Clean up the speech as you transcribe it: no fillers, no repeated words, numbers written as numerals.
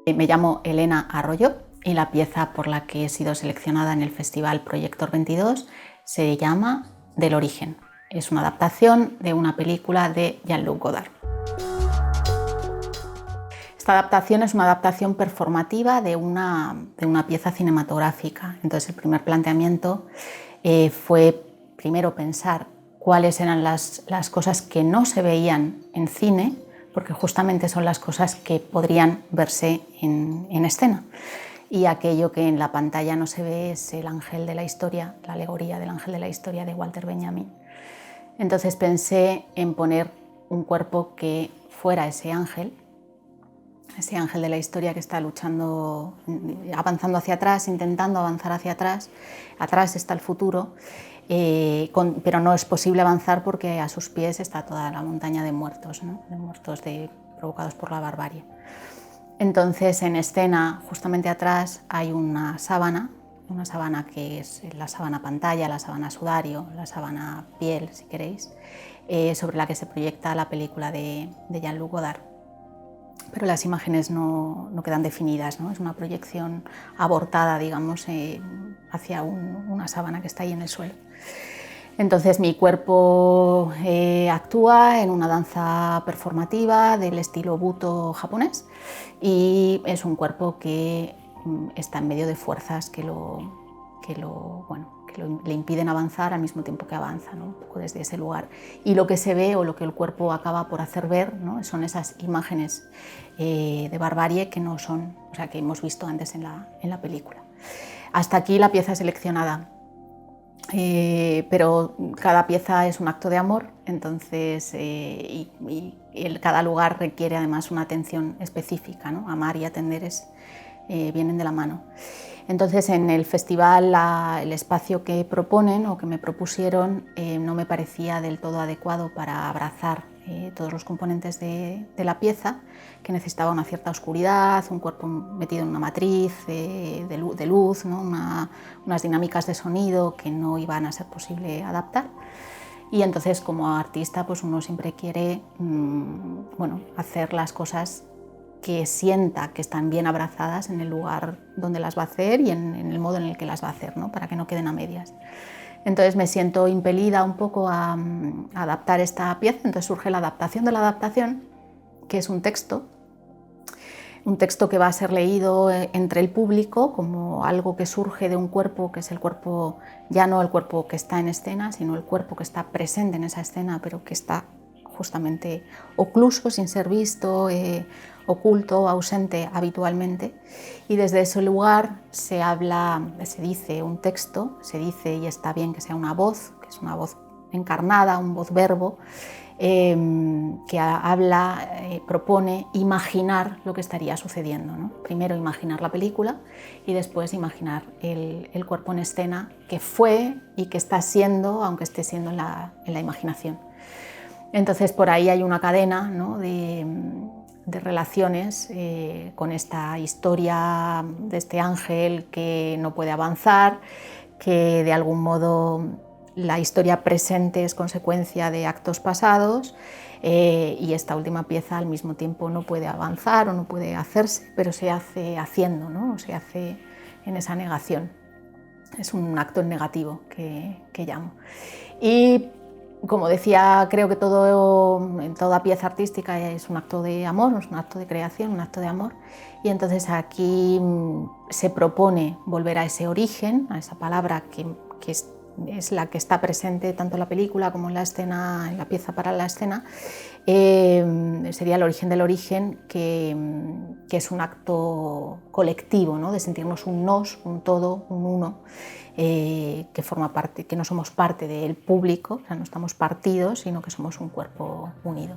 Me llamo Elena Arroyo y la pieza por la que he sido seleccionada en el Festival Proyector 22 se llama Del origen. Es una adaptación de una película de Jean-Luc Godard. Esta adaptación es una adaptación performativa de una pieza cinematográfica. Entonces, el primer planteamiento fue primero pensar cuáles eran las cosas que no se veían en cine, porque justamente son las cosas que podrían verse en escena. Y aquello que en la pantalla no se ve es el ángel de la historia, la alegoría del ángel de la historia de Walter Benjamin. Entonces pensé en poner un cuerpo que fuera ese ángel de la historia que está luchando, avanzando hacia atrás, intentando avanzar hacia atrás. Atrás está el futuro, pero no es posible avanzar porque a sus pies está toda la montaña de muertos, ¿no? De muertos provocados por la barbarie. Entonces, en escena, justamente atrás, hay una sábana que es la sábana pantalla, la sábana sudario, la sábana piel, si queréis, sobre la que se proyecta la película de Jean-Luc Godard. Pero las imágenes no quedan definidas, ¿no? Es una proyección abortada, digamos, hacia una sábana que está ahí en el suelo. Entonces mi cuerpo actúa en una danza performativa del estilo Buto japonés y es un cuerpo que está en medio de fuerzas que le impiden avanzar al mismo tiempo que avanza, ¿no? Un poco desde ese lugar. Y lo que se ve o lo que el cuerpo acaba por hacer ver, ¿no? Son esas imágenes de barbarie que no son, o sea, que hemos visto antes en la película. Hasta aquí la pieza seleccionada. Pero cada pieza es un acto de amor, entonces cada lugar requiere además una atención específica, ¿no? Amar y atender vienen de la mano. Entonces en el festival el espacio que proponen o que me propusieron no me parecía del todo adecuado para abrazar todos los componentes de la pieza, que necesitaba una cierta oscuridad, un cuerpo metido en una matriz de luz, ¿no? Unas dinámicas de sonido que no iban a ser posible adaptar. Y entonces como artista pues uno siempre quiere hacer las cosas que sienta que están bien abrazadas en el lugar donde las va a hacer y en el modo en el que las va a hacer, ¿no? Para que no queden a medias. Entonces me siento impelida un poco a adaptar esta pieza, entonces surge la adaptación de la adaptación, que es un texto que va a ser leído entre el público como algo que surge de un cuerpo, que es el cuerpo, ya no el cuerpo que está en escena, sino el cuerpo que está presente en esa escena, pero que está justamente ocluso, sin ser visto, oculto, ausente habitualmente. Y desde ese lugar se dice un texto, se dice, y está bien que sea una voz, que es una voz encarnada, un voz-verbo, que propone imaginar lo que estaría sucediendo, ¿no? Primero imaginar la película y después imaginar el cuerpo en escena que fue y que está siendo, aunque esté siendo en la imaginación. Entonces por ahí hay una cadena, ¿no? de relaciones con esta historia de este ángel que no puede avanzar, que de algún modo la historia presente es consecuencia de actos pasados y esta última pieza al mismo tiempo no puede avanzar o no puede hacerse, pero se hace haciendo, ¿no? Se hace en esa negación. Es un acto en negativo que llamo. Y como decía, creo que toda pieza artística es un acto de amor, es un acto de creación, un acto de amor. Y entonces aquí se propone volver a ese origen, a esa palabra que es la que está presente tanto en la película como en la escena, en la pieza para la escena. Sería el origen del origen, que es un acto colectivo, ¿no? De sentirnos un nos, un todo, un uno, que forma parte, que no somos parte del público, o sea, no estamos partidos, sino que somos un cuerpo unido.